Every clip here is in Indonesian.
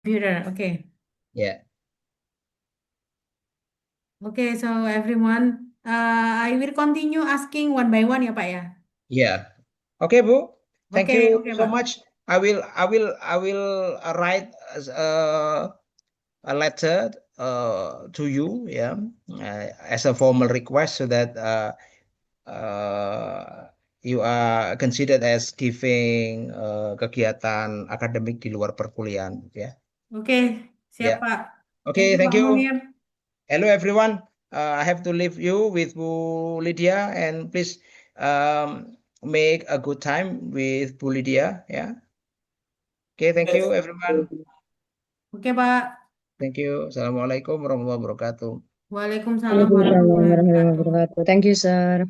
Computer. Okay. Yeah. Okay, so everyone, I will continue asking one by one ya Pak ya. Yeah. Okay, Bu. Thank Oke, you oke so Pak. much. I will write a letter to you, yeah, as a formal request so that you are considered as giving kegiatan akademik di luar perkuliahan, ya. Oke, siap Ya. Pak. Thank Oke, you thank Pak you. Munir. Hello everyone. I have to leave you with Bu Lydia, and please make a good time with Bu Lydia. Yeah. Okay, thank you everyone. Oke Pak. Thank you. Assalamualaikum warahmatullahi wabarakatuh. Waalaikumsalam Waalaikumsalam warahmatullahi warahmatullahi wabarakatuh. wabarakatuh. Thank you, sir.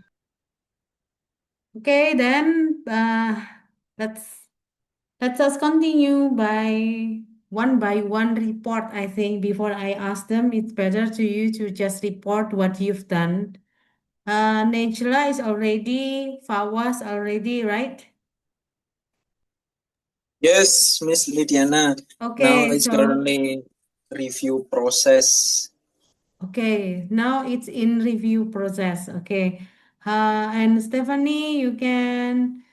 Okay, then let's let us continue by one report. I think before I ask them, it's better to you to just report what you've done. Najla is already, Fawaz already, right? Yes, Miss Lydiana. Now Okay, it's so currently review process. okay, now it's in review process. Okay, and Stephanie, you can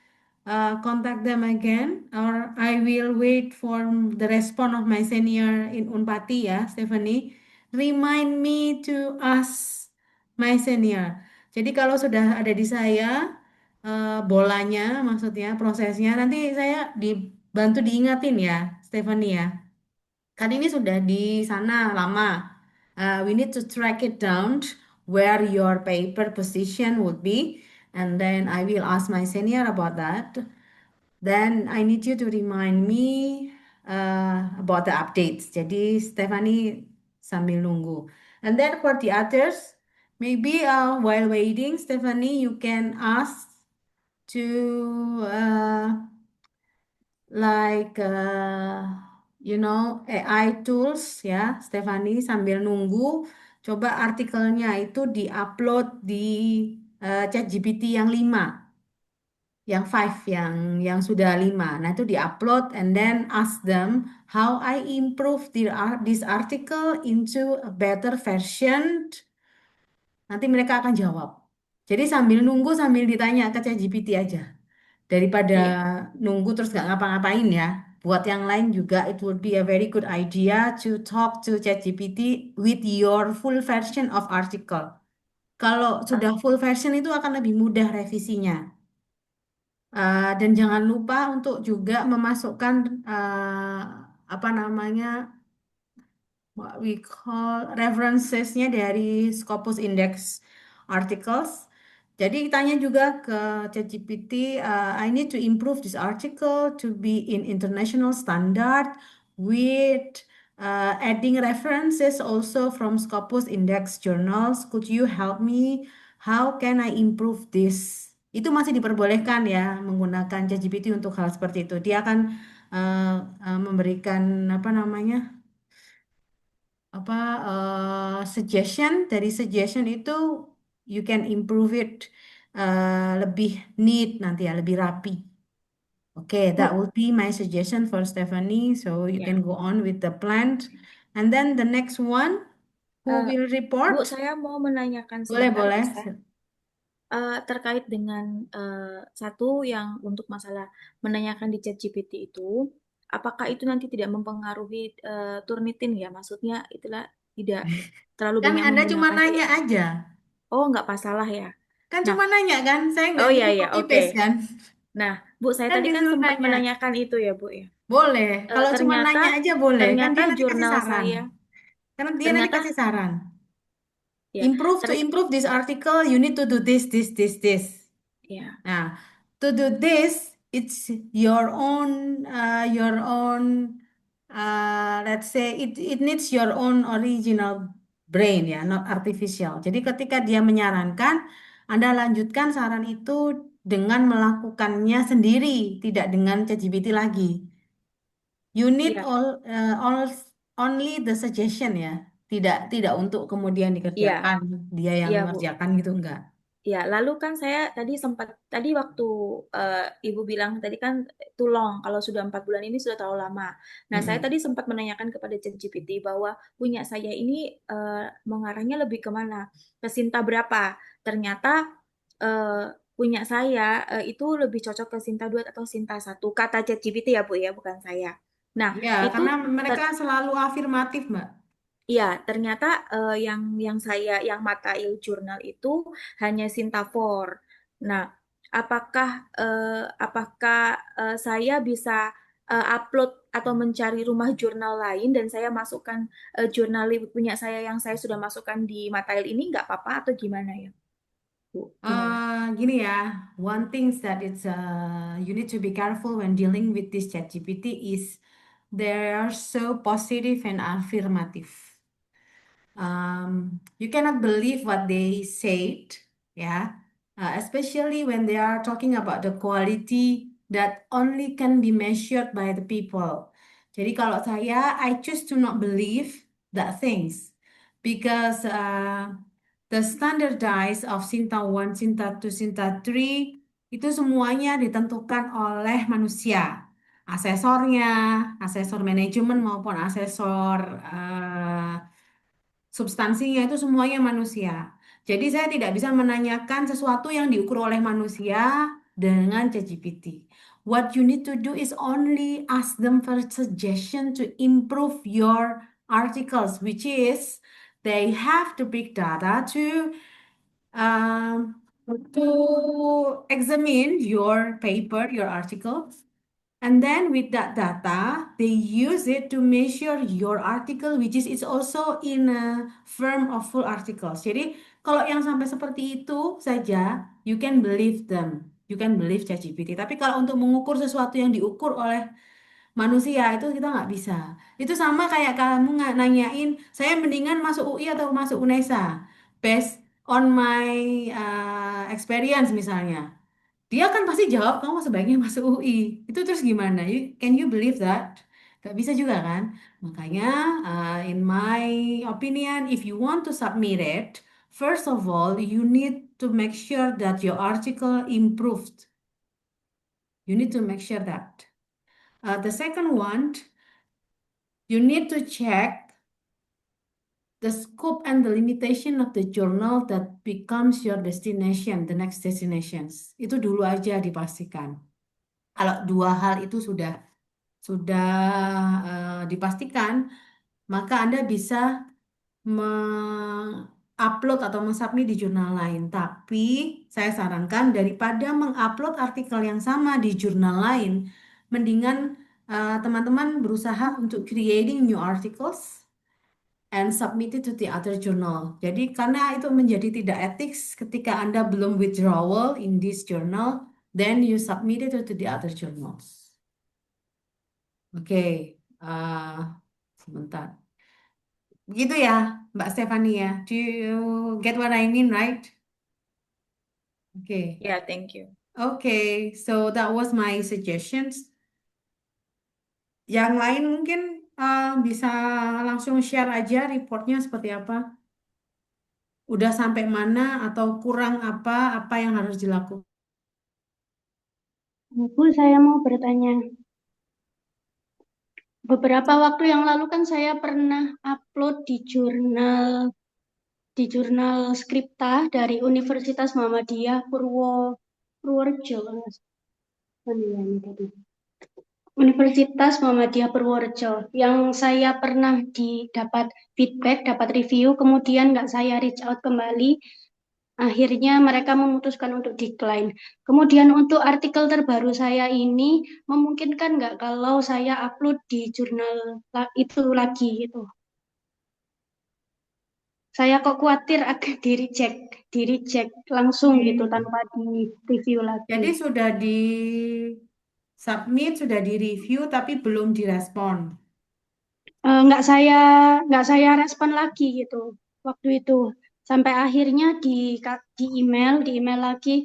contact them again, or I will wait for the response of my senior in Unpati ya, Stephanie. Remind me to ask my senior. Jadi kalau sudah ada di saya bolanya, maksudnya prosesnya, nanti saya dibantu diingatin ya, Stephanie ya. Kan ini sudah di sana lama. We need to track it down where your paper position would be, and then I will ask my senior about that. Then I need you to remind me about the updates. Jadi Stephanie sambil nunggu. And then for the others, maybe while waiting, Stephanie, you can ask to like AI tools ya, Stephanie sambil nunggu. Coba artikelnya itu diupload di ChatGPT yang 5, yang five, yang sudah 5. Nah, itu diupload and then ask them how I improve this article into a better version. Nanti mereka akan jawab. Jadi sambil nunggu sambil ditanya ke ChatGPT aja. Daripada Iya. nunggu terus nggak ngapa-ngapain ya. Buat yang lain juga it would be a very good idea to talk to ChatGPT with your full version of article. Kalau sudah full version itu akan lebih mudah revisinya. Dan jangan lupa untuk juga memasukkan apa namanya what we call referencesnya dari Scopus Index articles. Jadi tanya juga ke ChatGPT, I need to improve this article to be in international standard with adding references also from Scopus Index journals. Could you help me? How can I improve this? Itu masih diperbolehkan ya menggunakan ChatGPT untuk hal seperti itu. Dia akan memberikan apa namanya? Apa suggestion, dari suggestion itu you can improve it lebih neat nanti ya, lebih rapi. Okay, that Bu, would be my suggestion for Stephanie. So you ya. can go on with the plan. And then the next one, who Eh, will Bu, report? saya mau menanyakan Boleh, sebentar boleh. bisa. Terkait dengan satu yang untuk masalah menanyakan di ChatGPT itu, apakah itu nanti tidak mempengaruhi Turnitin ya? Maksudnya itulah tidak terlalu Kan banyak Anda cuma menggunakan nanya AI. aja. Oh, nggak masalah ya. Kan Nah, cuma nanya kan? Saya oh nggak ya nyuruh ya, copy oke. paste kan? Nah, Bu, saya Kan tadi kan disuruh sempat nanya. menanyakan itu ya, Bu ya. Boleh. Kalau cuma Ternyata nanya aja boleh. Kan ternyata dia nanti kasih jurnal saran. saya Karena dia nanti ternyata kasih saran. ya To ter improve this article, you need to do this. ya Nah, to do this, it's your own, let's say it needs your own original brain ya, not artificial. Jadi ketika dia menyarankan, Anda lanjutkan saran itu dengan melakukannya sendiri, tidak dengan ChatGPT lagi. You need ya only the suggestion ya, tidak untuk kemudian ya dikerjakan, dia yang ya Bu. mengerjakan gitu enggak. Ya, lalu kan saya tadi waktu Ibu bilang tadi kan too long, kalau sudah 4 bulan ini sudah terlalu lama. Nah, saya tadi sempat menanyakan kepada ChatGPT bahwa punya saya ini mengarahnya lebih kemana, ke Sinta berapa. Ternyata punya saya itu lebih cocok ke Sinta 2 atau Sinta 1, kata ChatGPT ya Bu ya, bukan saya. Nah, Ya, itu karena mereka selalu afirmatif, Mbak. iya, ternyata yang saya yang Matail Jurnal itu hanya Sintafor. Nah, apakah saya bisa upload atau mencari rumah jurnal lain dan saya masukkan jurnal punya saya yang saya sudah masukkan di Matail ini nggak apa-apa atau gimana ya, Bu? Gimana? Gini ya, one thing that you need to be careful when dealing with this ChatGPT is they are so positive and affirmative. You cannot believe what they said, yeah, especially when they are talking about the quality that only can be measured by the people. Jadi kalau saya, I choose to not believe that things because the standardized of Sinta 1, Sinta 2, Sinta 3 itu semuanya ditentukan oleh manusia. Asesornya, asesor manajemen maupun asesor substansinya itu semuanya manusia. Jadi saya tidak bisa menanyakan sesuatu yang diukur oleh manusia dengan ChatGPT. What you need to do is only ask them for suggestion to improve your articles, which is they have the big data um, to examine your paper, your article. And then with that data, they use it to measure your article, which is it's also in a form of full articles. Jadi kalau yang sampai seperti itu saja, you can believe them, you can believe ChatGPT. Tapi kalau untuk mengukur sesuatu yang diukur oleh manusia itu kita nggak bisa. Itu sama kayak kamu nggak nanyain, saya mendingan masuk UI atau masuk UNESA, based on my experience misalnya. Dia kan pasti jawab kamu sebaiknya masuk UI. Itu terus gimana? Can you believe that? Gak bisa juga kan? Makanya, in my opinion, if you want to submit it, first of all, you need to make sure that your article improved. You need to make sure that. The second one, you need to check the scope and the limitation of the journal that becomes your destination, the next destinations. Itu dulu aja dipastikan. Kalau dua hal itu sudah dipastikan, maka Anda bisa mengupload atau mensubmit di jurnal lain. Tapi saya sarankan daripada mengupload artikel yang sama di jurnal lain, mendingan teman-teman berusaha untuk creating new articles and submit it to the other journal. Jadi karena itu menjadi tidak etis ketika Anda belum withdrawal in this journal, then you submit it to the other journals. Oke, sebentar. Begitu ya, Mbak Stefani ya. Do you get what I mean, right? Oke. Ya, thank you. Okay, so that was my suggestions. Yang lain mungkin bisa langsung share aja reportnya seperti apa. Udah sampai mana atau kurang apa yang harus dilakukan. Bu, saya mau bertanya. Beberapa waktu yang lalu kan saya pernah upload di jurnal Skripta dari Universitas Muhammadiyah Purworejo. Universitas Muhammadiyah Purworejo yang saya pernah dapat feedback, dapat review, kemudian nggak saya reach out kembali, akhirnya mereka memutuskan untuk decline. Kemudian untuk artikel terbaru saya ini, memungkinkan nggak kalau saya upload di jurnal itu lagi gitu? Saya kok khawatir akan di reject langsung gitu tanpa di review lagi. Jadi sudah di submit, sudah di review, tapi belum direspon. Nggak saya respon lagi gitu waktu itu. Sampai akhirnya di email lagi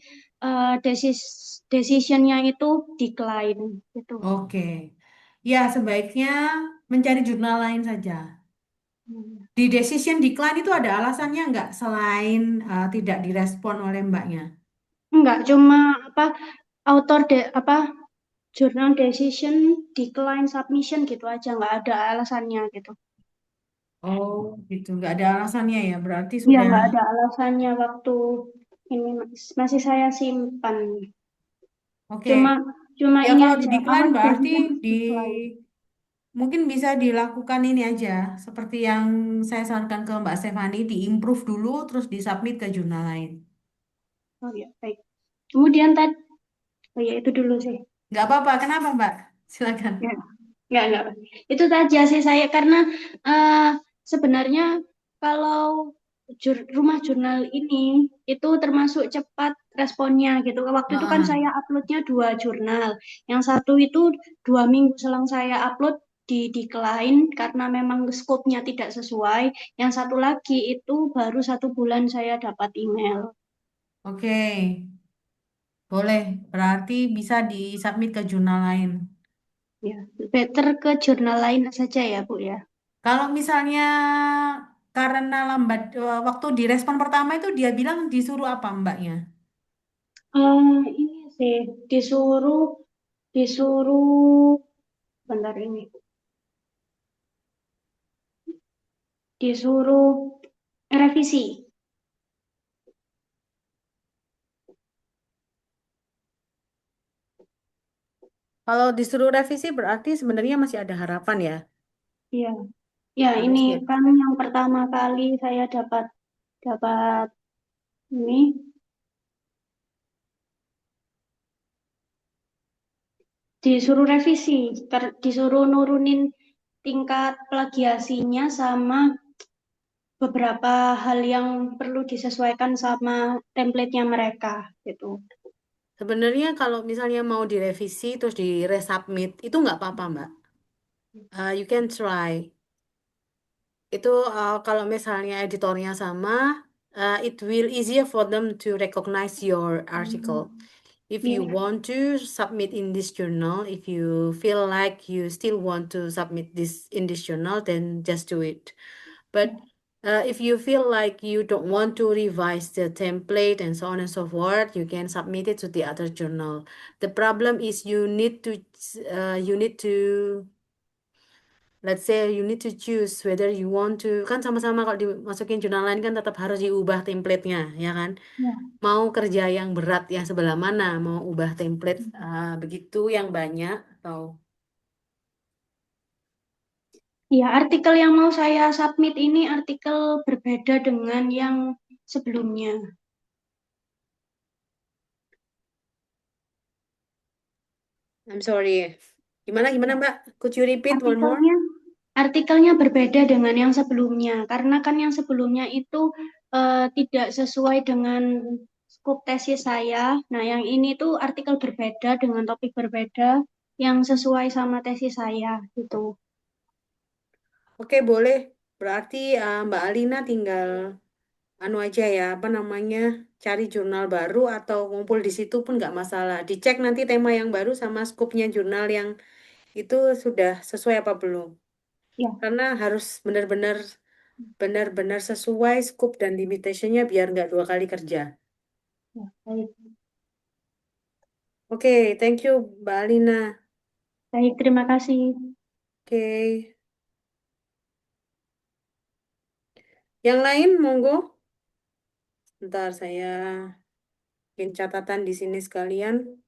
decisionnya itu decline gitu. Oke. Ya, sebaiknya mencari jurnal lain saja. Di decision decline itu ada alasannya nggak selain tidak direspon oleh mbaknya? Enggak, cuma apa journal decision decline submission gitu aja, nggak ada alasannya gitu. Oh, gitu. Nggak ada alasannya ya. Berarti Iya, sudah. nggak ada alasannya waktu ini masih saya simpan. Oke. Cuma cuma Ya ini kalau di aja, decline awas berarti jangan di decline. mungkin bisa dilakukan ini aja. Seperti yang saya sarankan ke Mbak Stefani, diimprove dulu, terus disubmit ke jurnal lain. Oh ya, baik. Kemudian tadi, oh ya itu dulu sih. Nggak apa-apa. Kenapa Mbak? Silakan. Ya, enggak. Itu saja sih saya karena eh, sebenarnya kalau rumah jurnal ini itu termasuk cepat responnya gitu. Waktu itu kan Heeh. saya uploadnya 2 jurnal. Yang satu itu 2 minggu selang saya upload di decline karena memang scope-nya tidak sesuai. Yang satu lagi itu baru 1 bulan saya dapat email. Oke. Boleh. Berarti bisa disubmit ke jurnal lain. Ya, better ke jurnal lain saja ya, Bu ya. Kalau misalnya karena lambat waktu direspon pertama itu dia bilang disuruh apa mbaknya? Ini sih disuruh disuruh bentar ini disuruh revisi. Kalau disuruh revisi berarti sebenarnya masih ada harapan ya. Iya, ya ini Harusnya. kan yang pertama kali saya dapat dapat ini disuruh revisi, disuruh nurunin tingkat plagiasinya sama beberapa hal yang perlu disesuaikan sama template-nya mereka gitu. Sebenarnya kalau misalnya mau direvisi terus di resubmit itu nggak apa-apa mbak. You can try. Itu kalau misalnya editornya sama, it will easier for them to recognize your article. If you Iya, want to submit in this journal, if you feel like you still want to submit this in this journal, then just do it. But if you feel like you don't want to revise the template and so on and so forth, you can submit it to the other journal. The problem is you need to let's say you need to choose whether you want to kan sama-sama kalau dimasukin jurnal lain kan tetap harus diubah template-nya ya kan. ya. Mau kerja yang berat yang sebelah mana? Mau ubah template begitu yang banyak atau Iya, artikel yang mau saya submit ini artikel berbeda dengan yang sebelumnya. I'm sorry. Gimana Mbak? Could you repeat one more? Artikelnya artikelnya berbeda dengan yang sebelumnya karena kan yang sebelumnya itu tidak sesuai dengan skop tesis saya. Nah, yang ini tuh artikel berbeda dengan topik berbeda yang sesuai sama tesis saya gitu. Oke, boleh. Berarti Mbak Alina tinggal anu aja ya, apa namanya, cari jurnal baru atau ngumpul di situ pun nggak masalah. Dicek nanti tema yang baru sama skupnya jurnal yang itu sudah sesuai apa belum. Ya, Karena harus benar-benar sesuai skup dan limitationnya biar nggak 2 kali kerja. ya, baik. Oke, thank you Mbak Alina. Baik, terima kasih. Oke. Yang lain monggo. Ntar saya bikin catatan di sini sekalian.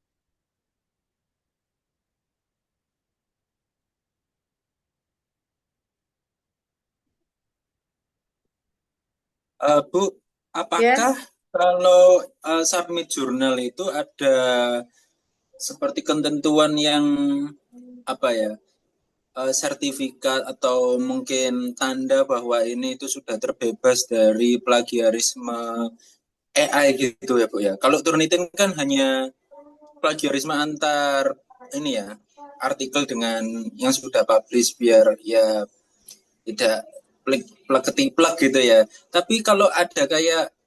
Bu, apakah Yes. kalau submit jurnal itu ada seperti ketentuan yang apa ya, sertifikat atau mungkin tanda bahwa ini itu sudah terbebas dari plagiarisme AI gitu ya Bu ya? Kalau Turnitin kan hanya plagiarisme antar ini ya, artikel dengan yang sudah publish biar ya tidak plek gitu ya. Tapi kalau ada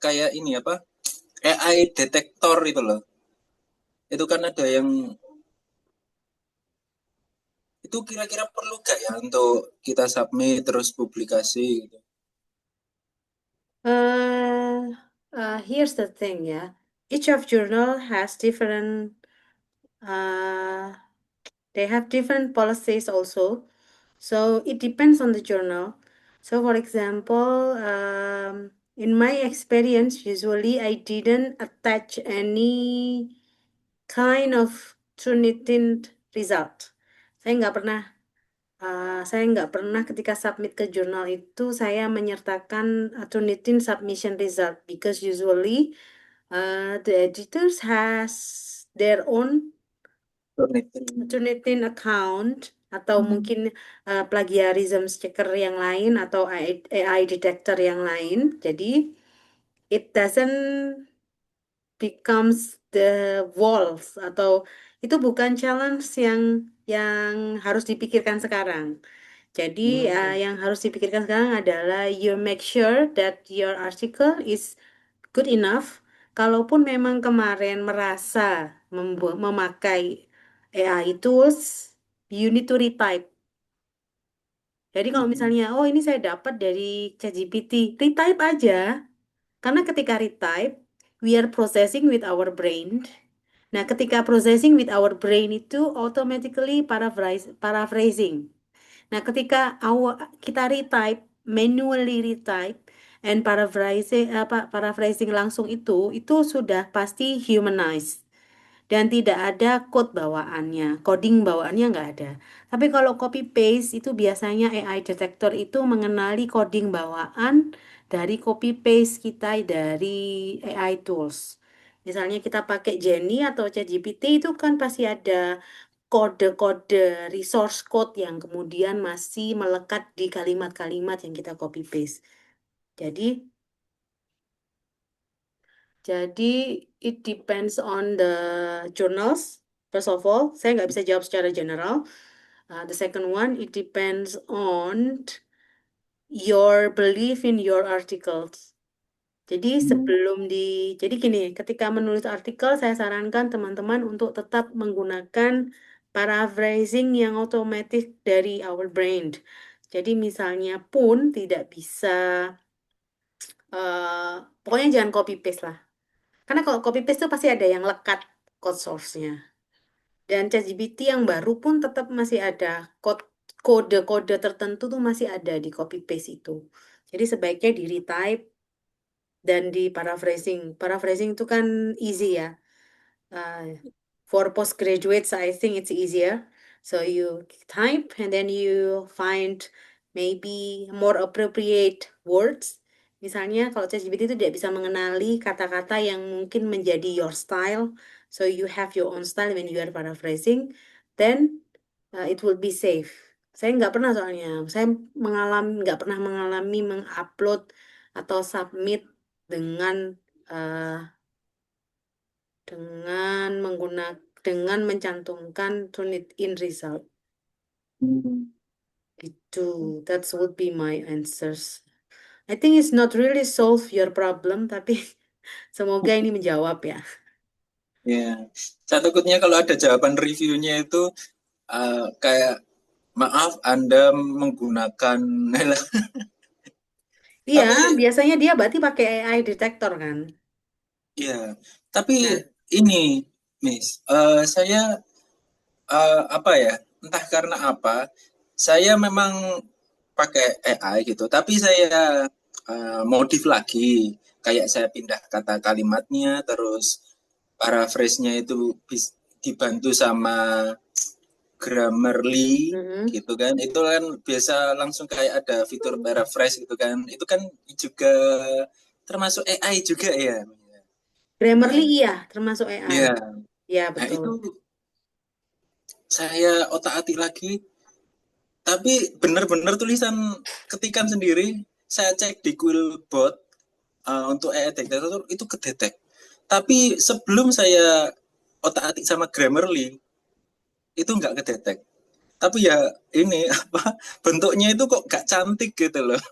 kayak ini apa, AI detektor itu loh, itu kan ada yang Itu kira-kira perlu gak ya untuk kita submit terus publikasi gitu? Here's the thing, ya. Each of journal has different, they have different policies also. So it depends on the journal. So for example, in my experience, usually I didn't attach any kind of Turnitin result. Saya nggak pernah ketika submit ke jurnal itu saya menyertakan Turnitin submission result because usually the editors has their own Turnitin account atau mungkin plagiarism checker yang lain atau AI detector yang lain. Jadi it doesn't becomes the walls atau itu bukan challenge yang harus dipikirkan sekarang. Jadi yang harus dipikirkan sekarang adalah you make sure that your article is good enough. Kalaupun memang kemarin merasa memakai AI tools, you need to retype. Jadi kalau misalnya, oh ini saya dapat dari ChatGPT, retype aja. Karena ketika retype, we are processing with our brain. Nah, ketika processing with our brain itu automatically paraphrasing. Nah, ketika kita retype, manually retype, and paraphrasing langsung itu sudah pasti humanized. Dan tidak ada code bawaannya, coding bawaannya nggak ada. Tapi kalau copy paste itu biasanya AI detector itu mengenali coding bawaan dari copy paste kita dari AI tools. Misalnya kita pakai Jenny atau ChatGPT itu kan pasti ada kode-kode resource code yang kemudian masih melekat di kalimat-kalimat yang kita copy paste. Jadi it depends on the journals. First of all, saya nggak bisa jawab secara general. The second one, it depends on your belief in your articles. Jadi jadi gini, ketika menulis artikel, saya sarankan teman-teman untuk tetap menggunakan paraphrasing yang otomatis dari our brain. Jadi misalnya pun tidak bisa, pokoknya jangan copy paste lah. Karena kalau copy paste itu pasti ada yang lekat code source-nya. Dan ChatGPT yang baru pun tetap masih ada kode-kode tertentu tuh masih ada di copy paste itu. Jadi sebaiknya di retype dan di paraphrasing. Paraphrasing itu kan easy ya. For postgraduates, I think it's easier. So you type and then you find maybe more appropriate words. Misalnya kalau ChatGPT itu tidak bisa mengenali kata-kata yang mungkin menjadi your style. So you have your own style when you are paraphrasing. Then it will be safe. Saya nggak pernah soalnya. Saya nggak pernah mengalami mengupload atau submit dengan dengan mencantumkan Turnitin result. Itu, that would be my answers. I think it's not really solve your problem, tapi semoga ini menjawab ya. Ya, saya takutnya kalau ada jawaban reviewnya itu kayak maaf Anda menggunakan Iya, tapi biasanya dia berarti pakai AI detector kan. ya, tapi Nah. ini Miss, saya apa ya? Entah karena apa, saya memang pakai AI gitu, tapi saya modif lagi, kayak saya pindah kata kalimatnya, terus paraphrase-nya itu dibantu sama Grammarly gitu kan, itu kan biasa langsung kayak ada fitur paraphrase gitu kan, itu kan juga termasuk AI juga ya. Grammarly iya, termasuk AI. Iya. Ya, Nah itu betul. saya otak-atik lagi, tapi benar-benar tulisan ketikan sendiri, saya cek di Quillbot untuk AI detector itu kedetek. Tapi sebelum saya otak-atik sama Grammarly, itu nggak kedetek. Tapi ya ini apa bentuknya itu kok gak cantik gitu loh.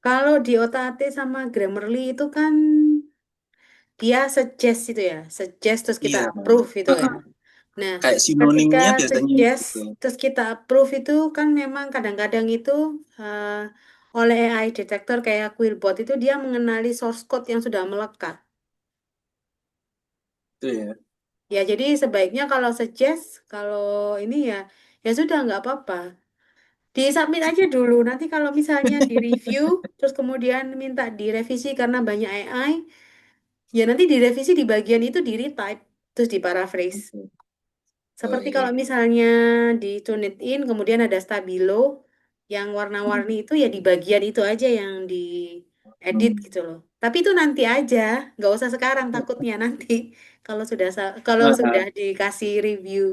Kalau di otak-atik sama Grammarly itu kan dia suggest itu ya, suggest terus kita Iya. approve itu ya. Nah, Kayak ketika sinonimnya biasanya suggest gitu. terus kita approve itu kan memang kadang-kadang itu oleh AI detector kayak Quillbot itu dia mengenali source code yang sudah melekat. Itu ya. Ya, jadi sebaiknya kalau suggest, kalau ini ya sudah nggak apa-apa. Di-submit aja dulu. Nanti kalau misalnya di-review, terus kemudian minta direvisi karena banyak AI, ya nanti direvisi di bagian itu di-retype, terus di-paraphrase. Oh Seperti iya. kalau misalnya di Turnitin, kemudian ada Stabilo, yang warna-warni itu ya di bagian itu aja yang di-edit gitu loh. Tapi itu nanti aja, nggak usah sekarang takutnya nanti kalau sudah Nah, dikasih review.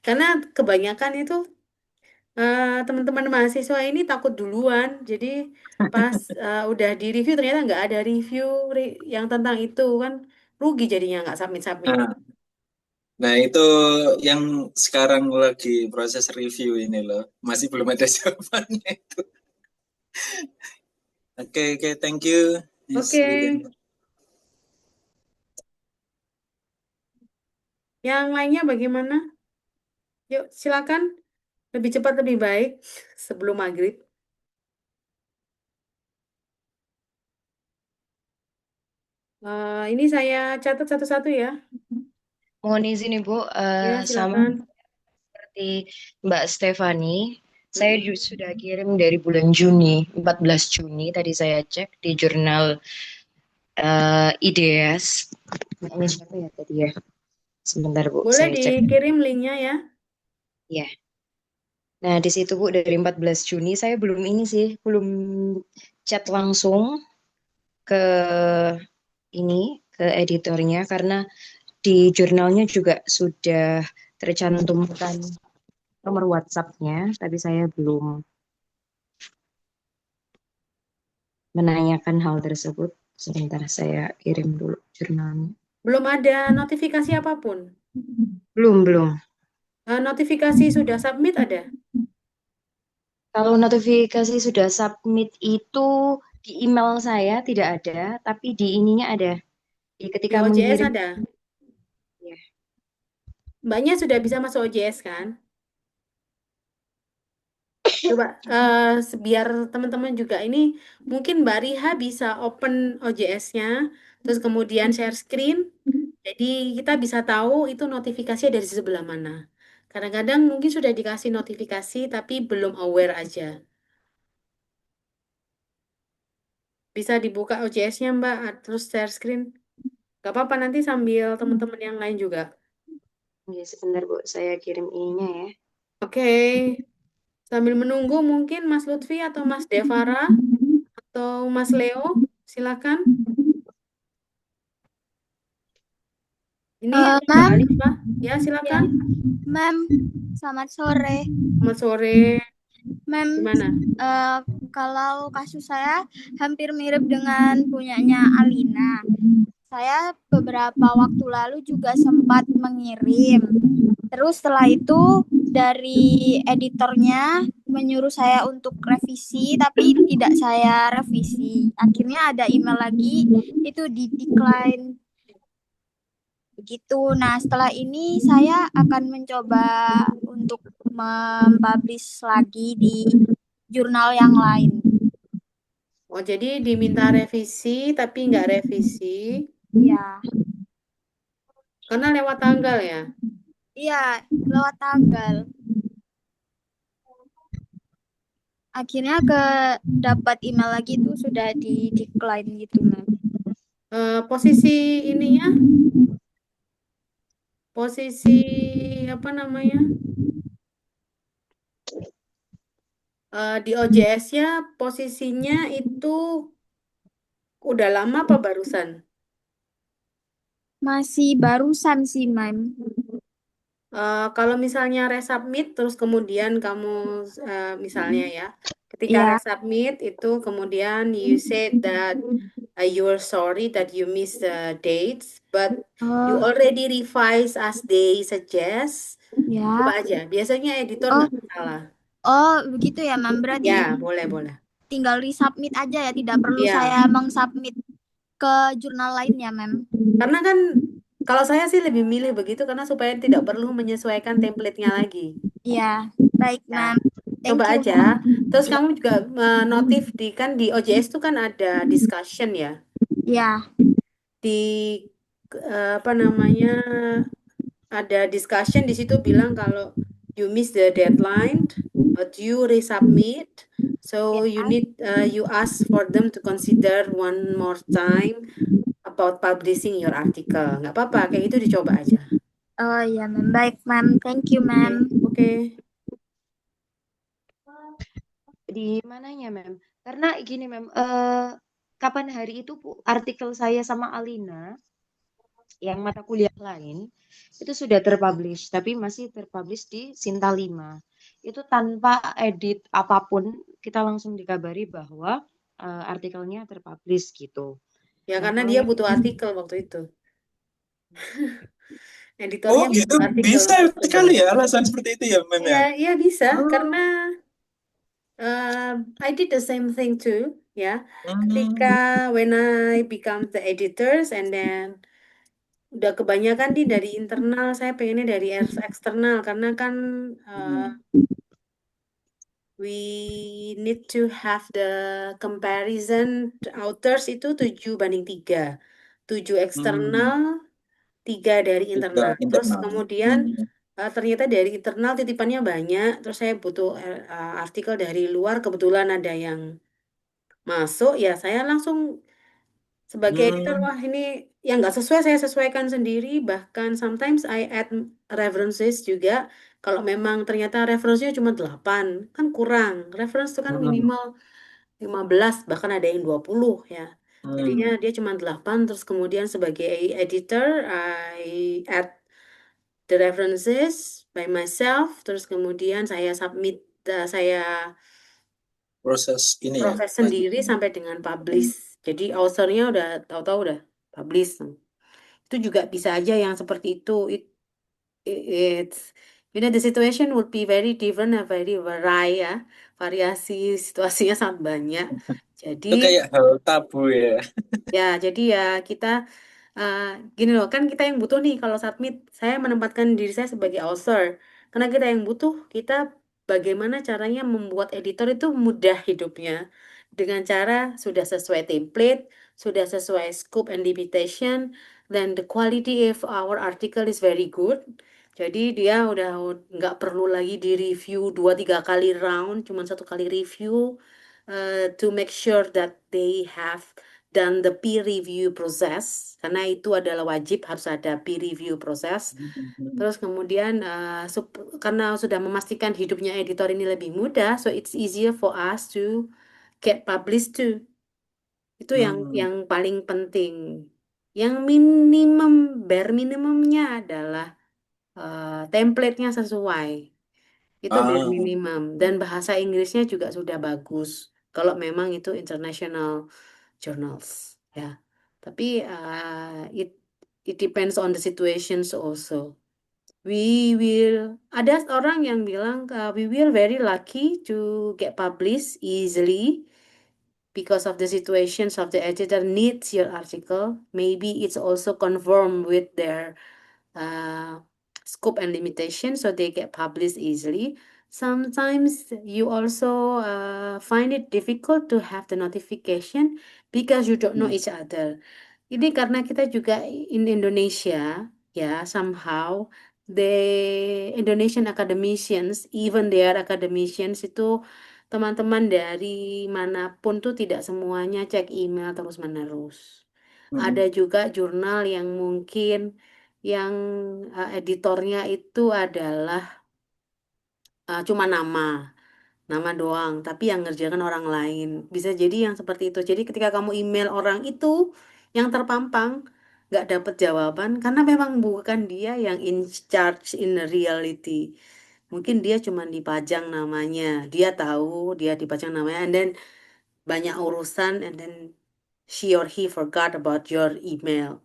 Karena kebanyakan itu teman-teman mahasiswa ini takut duluan. Jadi pas udah di review ternyata nggak ada review yang tentang itu kan rugi jadinya nggak submit-submit. nah, nah, itu yang sekarang lagi proses review ini loh. Masih belum ada jawabannya itu. Oke, thank you, Miss Oke, Lilian. yang lainnya bagaimana? Yuk, silakan. Lebih cepat lebih baik sebelum maghrib. Ini saya catat satu-satu ya. Mohon izin Ibu, Ya, sama silakan. seperti Mbak Stefani, saya Mm-mm. sudah kirim dari bulan Juni, 14 Juni tadi saya cek di jurnal IDS. Ini siapa ya tadi ya? Sebentar Bu, Boleh saya cek. dikirim linknya ya. Ya. Nah, di situ Bu dari 14 Juni saya belum ini sih, belum chat langsung ke ini ke editornya karena di jurnalnya juga sudah tercantumkan nomor WhatsApp-nya, tapi saya belum menanyakan hal tersebut. Sebentar saya kirim dulu jurnalnya. Belum ada notifikasi apapun. Belum. Notifikasi sudah submit ada. Kalau notifikasi sudah submit itu di email saya tidak ada, tapi di ininya ada. Di Di ketika OJS mengirim, ada. ya, Mbaknya sudah bisa masuk OJS kan? Coba biar teman-teman juga ini mungkin Mbak Riha bisa open OJS-nya, terus kemudian share screen. Jadi kita bisa tahu itu notifikasi dari sebelah mana. Kadang-kadang mungkin sudah dikasih notifikasi tapi belum aware aja. Bisa dibuka OJS-nya Mbak, terus share screen. Gak apa-apa nanti sambil teman-teman yang lain juga. ya, sebentar Bu, saya kirim ininya ya. Oke, sambil menunggu mungkin Mas Lutfi atau Mas Devara atau Mas Leo, silakan. Ini ada Mbak Ma'am, Alifah. Ya, ya, silakan. Ma'am, selamat sore. Selamat sore. Ma'am, Gimana? kalau kasus saya hampir mirip dengan punyanya Alina. Saya beberapa waktu lalu juga sempat mengirim. Terus setelah itu dari editornya menyuruh saya untuk revisi, tapi tidak saya revisi. Akhirnya ada email lagi, itu di decline. Begitu. Nah, setelah ini saya akan mencoba untuk mempublish lagi di jurnal yang lain. Oh, jadi diminta revisi tapi nggak revisi Ya, karena lewat tanggal ya. iya, lewat tanggal. Akhirnya dapat email lagi itu sudah di decline gitu, Ma'am. Posisi ininya, posisi apa namanya? Di OJS-nya posisinya itu udah lama apa barusan? Masih barusan sih, Ma'am. Kalau misalnya resubmit terus kemudian kamu misalnya ya, ketika Ya, resubmit itu kemudian you said that you're sorry that you missed the dates, but you oh, already revise as they suggest. Coba ya. aja, biasanya editor Oh, nggak salah. oh, begitu ya, Ma'am. Berarti Ya, boleh. tinggal resubmit aja ya, tidak perlu Ya, saya mengsubmit ke jurnal lainnya, Ma'am. karena kan Kalau saya sih lebih milih begitu karena supaya tidak perlu menyesuaikan template-nya lagi. Ya, baik, Ya, Ma'am. Thank coba you, aja. Terus Ya. kamu juga notif di OJS itu kan ada discussion ya. Ya, Di apa namanya ada discussion di situ bilang kalau you miss the deadline but you resubmit, so you ask for them to consider one more time about publishing your article. Nggak apa-apa, kayak gitu dicoba aja. oh ya, Ma'am. Baik, Ma'am. Thank you, Ma'am. Oke. Di mananya, Mem? Karena gini, Mem, kapan hari itu Bu, artikel saya sama Alina yang mata kuliah lain itu sudah terpublish, tapi masih terpublish di Sinta 5. Itu tanpa edit apapun, kita langsung dikabari bahwa artikelnya terpublish gitu. Ya Nah, karena kalau dia yang butuh artikel waktu itu. Oh Editornya gitu, butuh artikel bisa untuk sekali publish. ya alasan seperti itu ya, Mem ya? Iya, iya bisa Oh. karena I did the same thing too, ya. Ketika when I become the editors and then udah kebanyakan dari internal, saya pengennya dari eksternal karena kan we need to have the comparison authors itu 7:3. 7 eksternal, 3 dari internal. Terus internal. kemudian ternyata dari internal titipannya banyak. Terus saya butuh artikel dari luar. Kebetulan ada yang masuk, ya saya langsung sebagai editor, wah ini yang nggak sesuai saya sesuaikan sendiri. Bahkan sometimes I add references juga. Kalau memang ternyata referensinya cuma 8, kan kurang. Reference itu kan minimal 15, bahkan ada yang 20 ya. Jadinya dia cuma 8, terus kemudian sebagai editor, I add the references by myself, terus kemudian saya submit, saya Proses ini ya. proses sendiri sampai dengan publish. Jadi authornya udah tahu-tahu udah publish. Itu juga bisa aja yang seperti itu. It's the situation would be very different and very ya. Variasi situasinya sangat banyak. Jadi Itu kayak hal tabu ya. ya, jadi ya kita gini loh, kan kita yang butuh nih kalau submit, saya menempatkan diri saya sebagai author. Karena kita yang butuh, kita bagaimana caranya membuat editor itu mudah hidupnya. Dengan cara sudah sesuai template, sudah sesuai scope and limitation, dan the quality of our article is very good. Jadi dia udah nggak perlu lagi di review 2-3 kali round, cuma 1 kali review to make sure that they have dan the peer review process, karena itu adalah wajib, harus ada peer review proses. Terus kemudian karena sudah memastikan hidupnya editor ini lebih mudah, so it's easier for us to get published too. Itu yang paling penting. Yang bare minimumnya adalah template-nya sesuai. Itu bare minimum. Dan bahasa Inggrisnya juga sudah bagus. Kalau memang itu international journals, ya. Tapi it depends on the situations also. Ada orang yang bilang we will very lucky to get published easily because of the situations of the editor needs your article. Maybe it's also conform with their scope and limitation, so they get published easily. Sometimes you also find it difficult to have the notification because you don't know each other. Ini karena kita juga in Indonesia, ya, somehow the Indonesian academicians, even they are academicians, itu teman-teman dari manapun tuh tidak semuanya cek email terus-menerus. Ada juga jurnal yang mungkin yang editornya itu adalah cuma nama doang, tapi yang ngerjakan orang lain. Bisa jadi yang seperti itu. Jadi ketika kamu email orang itu yang terpampang, nggak dapat jawaban karena memang bukan dia yang in charge in reality. Mungkin dia cuma dipajang namanya, dia tahu dia dipajang namanya, and then banyak urusan, and then she or he forgot about your email.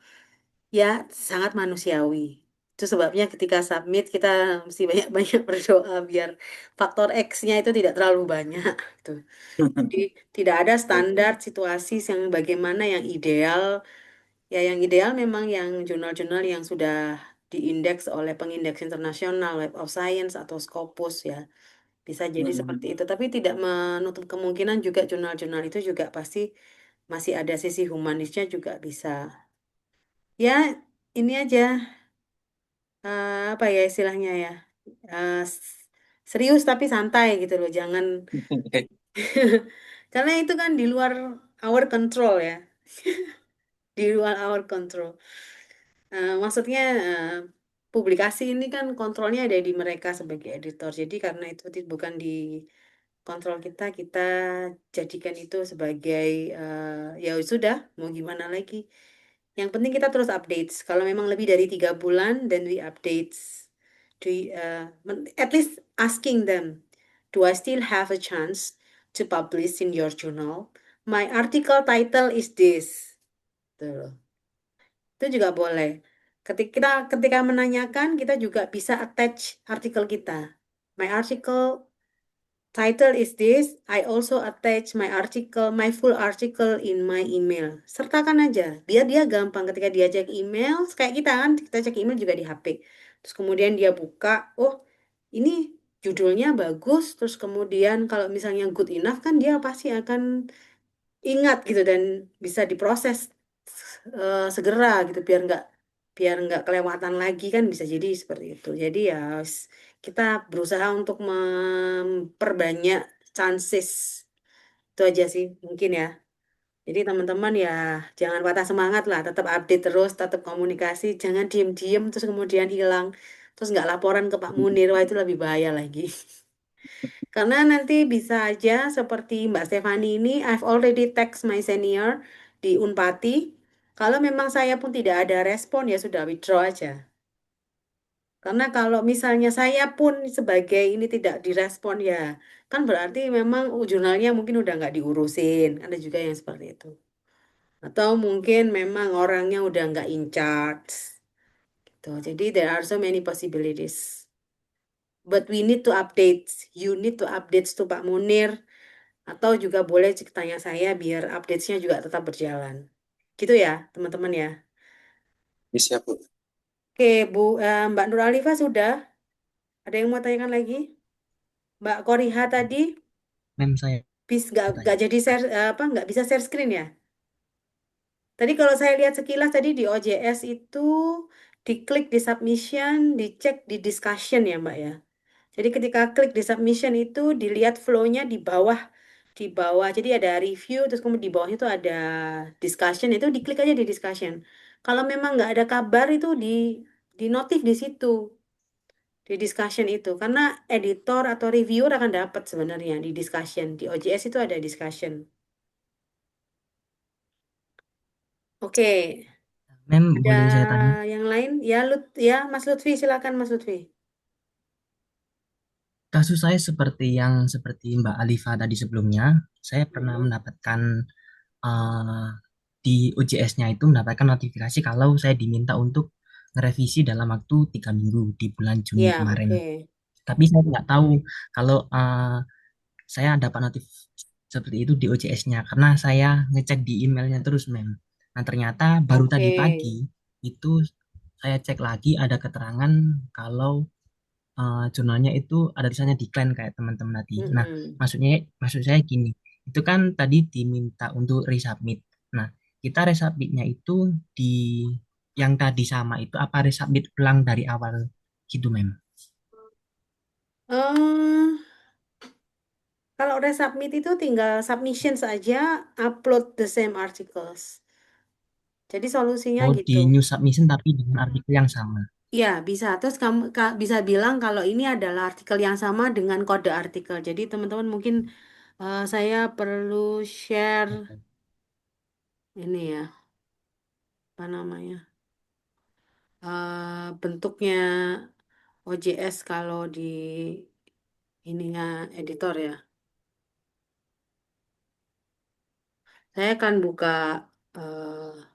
Ya, sangat manusiawi. Itu sebabnya ketika submit kita mesti banyak-banyak berdoa biar faktor X-nya itu tidak terlalu banyak gitu. Jadi tidak ada standar situasi yang bagaimana yang ideal Ya, yang ideal memang yang jurnal-jurnal yang sudah diindeks oleh pengindeks internasional, Web of Science atau Scopus ya. Bisa jadi seperti itu, tapi tidak menutup kemungkinan juga jurnal-jurnal itu juga pasti masih ada sisi humanisnya juga bisa. Ya, ini aja apa ya istilahnya ya. Serius tapi santai gitu loh, jangan karena itu kan di luar our control ya. Di luar our control. Maksudnya publikasi ini kan kontrolnya ada di mereka sebagai editor. Jadi karena itu bukan di kontrol kita, kita jadikan itu sebagai ya sudah, mau gimana lagi. Yang penting kita terus updates. Kalau memang lebih dari 3 bulan, then we updates. At least asking them, do I still have a chance to publish in your journal? My article title is this. Tuh. Itu juga boleh. Ketika menanyakan, kita juga bisa attach artikel kita. My article title is this. I also attach my article, my full article in my email. Sertakan aja, biar dia gampang ketika dia cek email, kayak kita kan, kita cek email juga di HP. Terus kemudian dia buka, oh ini judulnya bagus, terus kemudian kalau misalnya good enough kan dia pasti akan ingat gitu dan bisa diproses segera gitu biar nggak kelewatan lagi kan bisa jadi seperti itu. Jadi ya kita berusaha untuk memperbanyak chances itu aja sih mungkin ya. Jadi teman-teman ya jangan patah semangat lah, tetap update terus, tetap komunikasi, jangan diem-diem terus kemudian hilang, terus nggak laporan ke Pak Munir, wah itu lebih bahaya lagi. Karena nanti bisa aja seperti Mbak Stefani ini, I've already text my senior di Unpati. Kalau memang saya pun tidak ada respon, ya sudah withdraw aja. Karena kalau misalnya saya pun sebagai ini tidak direspon ya, kan berarti memang jurnalnya mungkin udah nggak diurusin. Ada juga yang seperti itu. Atau mungkin memang orangnya udah nggak in charge. Gitu. Jadi there are so many possibilities. But we need to update. You need to update to Pak Munir. Atau juga boleh tanya saya biar update-nya juga tetap berjalan. Gitu ya, teman-teman ya. Siap, Bu. Oke, Mbak Nur Alifa sudah. Ada yang mau tanyakan lagi? Mbak Koriha tadi Mem saya nggak jadi share nggak bisa share screen ya? Tadi kalau saya lihat sekilas tadi di OJS itu diklik di submission, dicek di discussion ya Mbak ya. Jadi ketika klik di submission itu dilihat flow-nya di bawah. Jadi ada review terus kemudian di bawahnya itu ada discussion itu diklik aja di discussion. Kalau memang nggak ada kabar itu di notif di situ di discussion itu karena editor atau reviewer akan dapat sebenarnya di discussion di OJS itu ada discussion. Oke, Mem boleh saya ada tanya? yang lain ya Mas Lutfi silakan Mas Lutfi. Kasus saya seperti Mbak Alifa tadi sebelumnya, saya pernah mendapatkan eh, di UJS-nya itu mendapatkan notifikasi kalau saya diminta untuk ngerevisi dalam waktu 3 minggu di bulan Juni Ya, kemarin. oke. Tapi saya nggak tahu kalau saya dapat notif seperti itu di OJS-nya karena saya ngecek di emailnya terus, Mem. Nah, ternyata baru Oke. tadi pagi itu saya cek lagi ada keterangan kalau jurnalnya itu ada tulisannya decline kayak teman-teman tadi. Nah, Mm-mm. maksud saya gini, itu kan tadi diminta untuk resubmit. Nah, kita resubmitnya itu di yang tadi sama itu apa resubmit ulang dari awal gitu, Mem? Eh, kalau resubmit itu tinggal submission saja, upload the same articles. Jadi solusinya Oh, gitu. di new submission tapi dengan artikel yang sama. Ya, bisa. Terus kamu bisa bilang kalau ini adalah artikel yang sama dengan kode artikel. Jadi teman-teman mungkin saya perlu share ini ya, apa namanya? Bentuknya OJS kalau di ininya editor ya. Saya akan buka eh,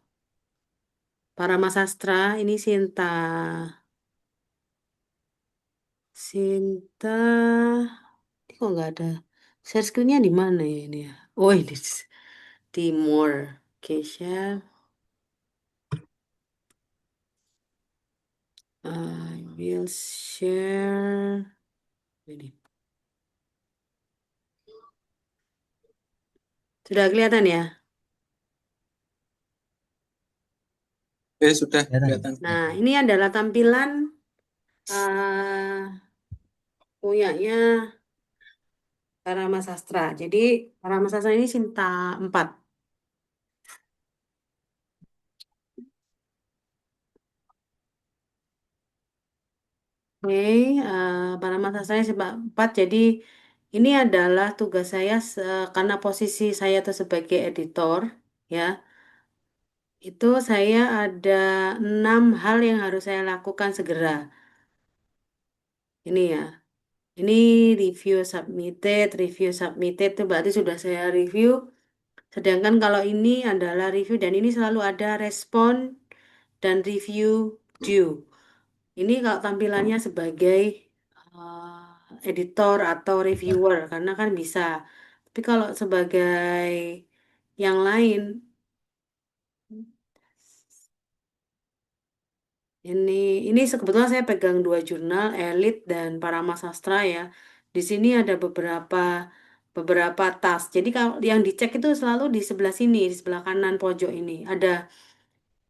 Parama Sastra, ini Sinta, ini kok nggak ada. Share screen-nya di mana ya ini ya? Oh ini Timur, Oke, share. I will share. Ini. Sudah kelihatan ya? Sudah Kelihatan. kelihatan. Nah, ini adalah tampilan punyanya Parama Sastra. Jadi Parama Sastra ini Sinta 4. Oke, Parama Sastra ini Sinta 4. Jadi ini adalah tugas saya karena posisi saya itu sebagai editor, ya. Itu saya ada 6 hal yang harus saya lakukan segera. Ini ya. Ini review submitted itu berarti sudah saya review. Sedangkan kalau ini adalah review dan ini selalu ada respon dan review due. Ini kalau tampilannya sebagai editor atau reviewer karena kan bisa. Tapi kalau sebagai yang lain ini kebetulan saya pegang 2 jurnal, Elite dan Parama Sastra ya. Di sini ada beberapa tas. Jadi kalau yang dicek itu selalu di sebelah sini, di sebelah kanan pojok ini ada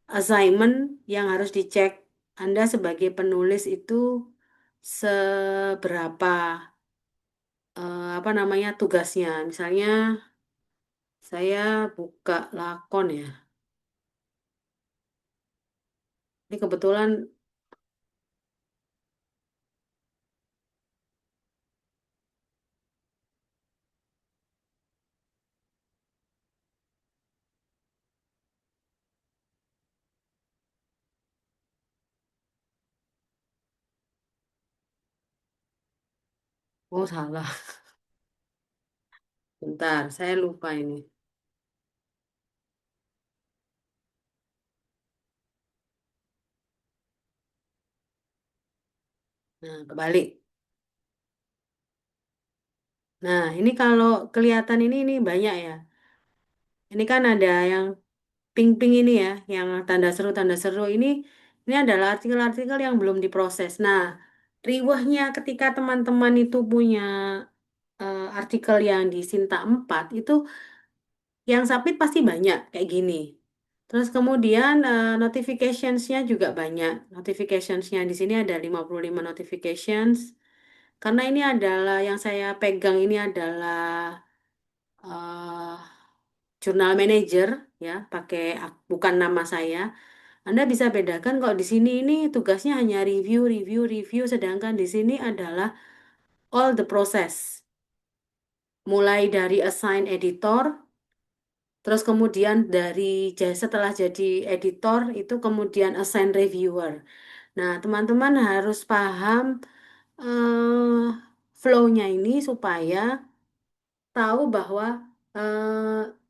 assignment yang harus dicek. Anda sebagai penulis itu seberapa apa namanya tugasnya. Misalnya saya buka lakon ya. Ini kebetulan oh salah. Bentar, saya lupa ini. Nah, kebalik. Nah, ini kalau kelihatan ini banyak ya. Ini kan ada yang pink-pink ini ya, yang tanda seru ini adalah artikel-artikel yang belum diproses. Nah, riwahnya ketika teman-teman itu punya artikel yang di Sinta 4 itu yang submit pasti banyak kayak gini. Terus kemudian notificationsnya juga banyak. Notificationsnya di sini ada 55 notifications. Karena ini adalah yang saya pegang ini adalah eh, jurnal manager ya, pakai bukan nama saya. Anda bisa bedakan kalau di sini ini tugasnya hanya review, review, review, sedangkan di sini adalah all the process. Mulai dari assign editor, terus kemudian setelah jadi editor itu kemudian assign reviewer. Nah, teman-teman harus paham flow-nya ini supaya tahu bahwa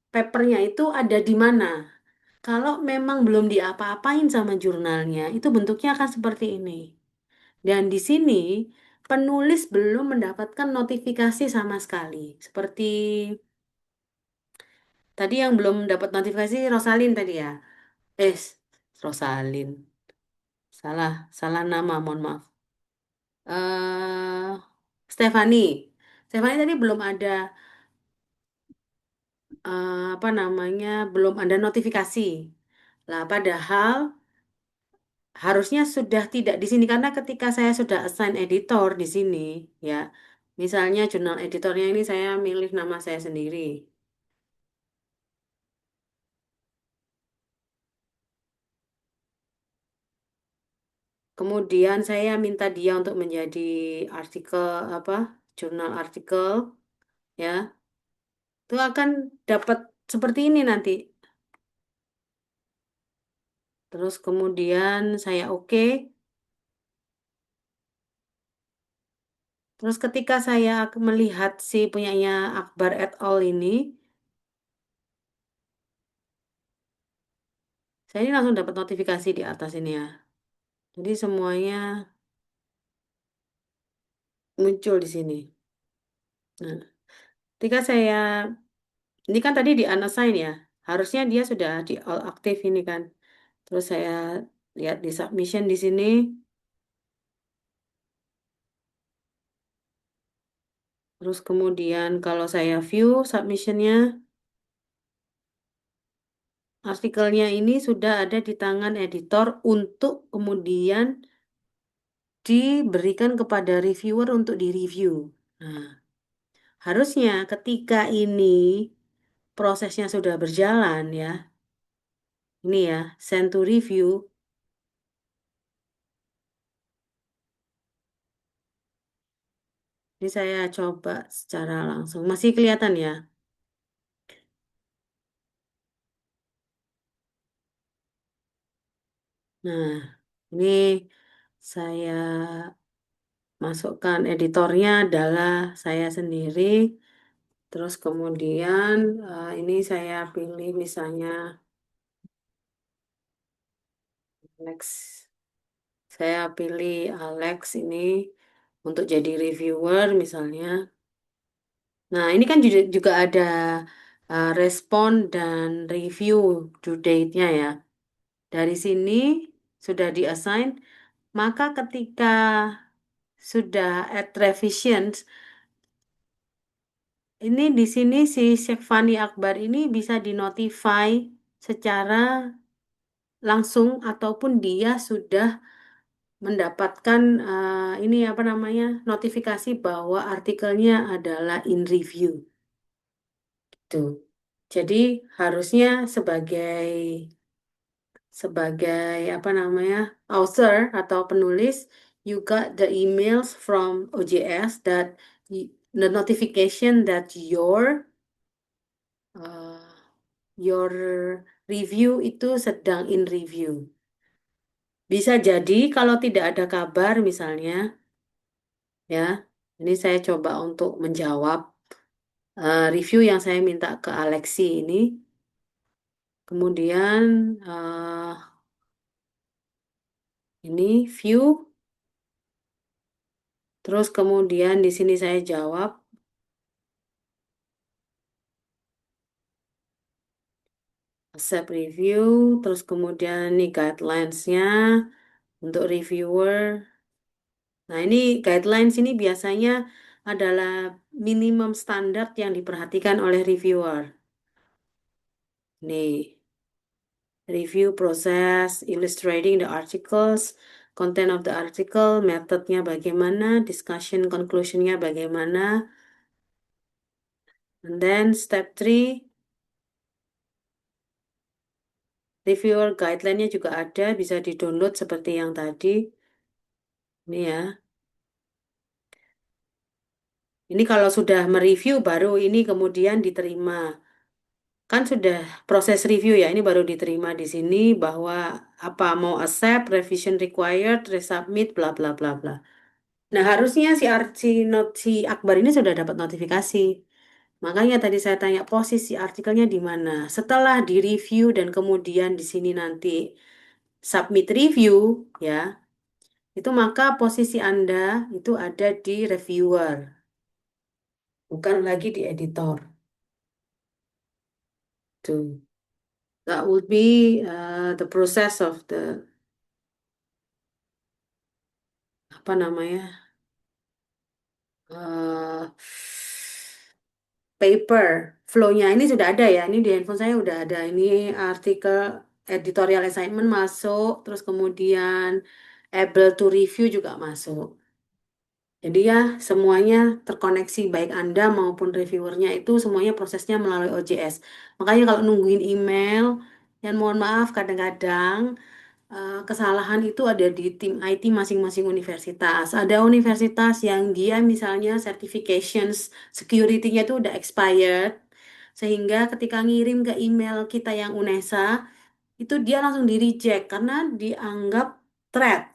papernya itu ada di mana. Kalau memang belum diapa-apain sama jurnalnya, itu bentuknya akan seperti ini. Dan di sini penulis belum mendapatkan notifikasi sama sekali. Seperti tadi yang belum dapat notifikasi Rosalin tadi ya. Eh, Rosalin. Salah nama, mohon maaf. eh Stefani. Stefani tadi belum ada apa namanya? Belum ada notifikasi. Lah, padahal harusnya sudah tidak di sini karena ketika saya sudah assign editor di sini ya, misalnya jurnal editornya ini saya milih nama saya sendiri. Kemudian saya minta dia untuk menjadi artikel apa jurnal artikel ya, itu akan dapat seperti ini nanti. Terus kemudian saya oke. Terus ketika saya melihat si punyanya Akbar et al. Ini, saya ini langsung dapat notifikasi di atas ini ya. Jadi semuanya muncul di sini. Nah, ketika saya, ini kan tadi di unassign ya, harusnya dia sudah di all aktif ini kan. Terus saya lihat di submission di sini, Terus kemudian kalau saya view submissionnya, artikelnya ini sudah ada di tangan editor untuk kemudian diberikan kepada reviewer untuk direview. Nah, harusnya ketika ini prosesnya sudah berjalan ya, ini ya, send to review. Ini saya coba secara langsung. Masih kelihatan ya? Nah, ini saya masukkan editornya adalah saya sendiri. Terus kemudian ini saya pilih misalnya Alex. Saya pilih Alex ini untuk jadi reviewer misalnya. Nah, ini kan juga ada respon dan review due date-nya ya. Dari sini sudah di-assign, maka ketika sudah add revisions, ini di sini si Syekh Fani Akbar ini bisa dinotify secara langsung ataupun dia sudah mendapatkan ini apa namanya notifikasi bahwa artikelnya adalah in review. Gitu. Jadi harusnya sebagai apa namanya author atau penulis, you got the emails from OJS that the notification that uh, your review itu sedang in review. Bisa jadi kalau tidak ada kabar misalnya, ya, ini saya coba untuk menjawab review yang saya minta ke Alexi ini. Kemudian ini view. Terus kemudian di sini saya jawab. Accept review. Terus kemudian ini guidelines-nya untuk reviewer. Nah, ini guidelines ini biasanya adalah minimum standar yang diperhatikan oleh reviewer. Nih, review process, illustrating the articles, content of the article, metodnya bagaimana, discussion conclusionnya bagaimana. And then step 3, reviewer guideline-nya juga ada, bisa di-download seperti yang tadi. Ini ya. Ini kalau sudah mereview baru ini kemudian diterima. Kan sudah proses review ya, ini baru diterima di sini bahwa apa mau accept, revision required, resubmit, bla bla bla bla. Nah, harusnya si Akbar ini sudah dapat notifikasi. Makanya tadi saya tanya posisi artikelnya di mana. Setelah di-review dan kemudian di sini nanti submit review ya, itu maka posisi Anda itu ada di reviewer, bukan lagi di editor. Tuh. That would be the process of the apa namanya uh, paper flow-nya ini sudah ada ya. Ini di handphone saya udah ada. Ini artikel editorial assignment masuk, terus kemudian able to review juga masuk. Jadi ya semuanya terkoneksi baik Anda maupun reviewernya itu semuanya prosesnya melalui OJS. Makanya kalau nungguin email, dan mohon maaf kadang-kadang kesalahan itu ada di tim IT masing-masing universitas. Ada universitas yang dia misalnya certifications security-nya itu udah expired, sehingga ketika ngirim ke email kita yang UNESA, itu dia langsung di-reject karena dianggap threat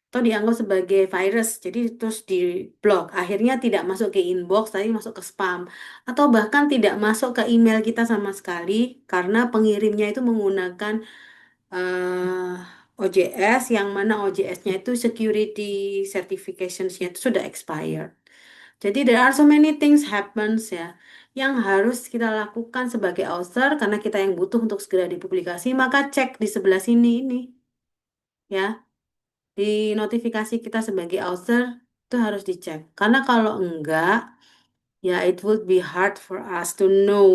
atau dianggap sebagai virus, jadi terus di blok. Akhirnya tidak masuk ke inbox, tapi masuk ke spam, atau bahkan tidak masuk ke email kita sama sekali karena pengirimnya itu menggunakan OJS yang mana OJS-nya itu security certifications-nya itu sudah expired. Jadi there are so many things happens ya yang harus kita lakukan sebagai author karena kita yang butuh untuk segera dipublikasi, maka cek di sebelah sini ini ya. Di notifikasi kita sebagai author itu harus dicek. Karena kalau enggak, yeah, it would be hard for us to know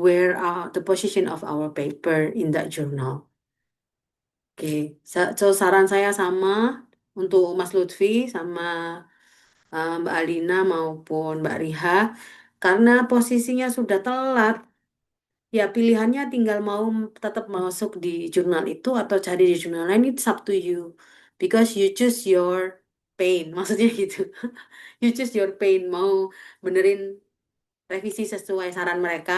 where the position of our paper in that journal. Oke, so saran saya sama untuk Mas Lutfi sama Mbak Alina maupun Mbak Riha, karena posisinya sudah telat, ya pilihannya tinggal mau tetap masuk di jurnal itu atau cari di jurnal lain, it's up to you. Because you choose your pain, maksudnya gitu. You choose your pain, mau benerin revisi sesuai saran mereka,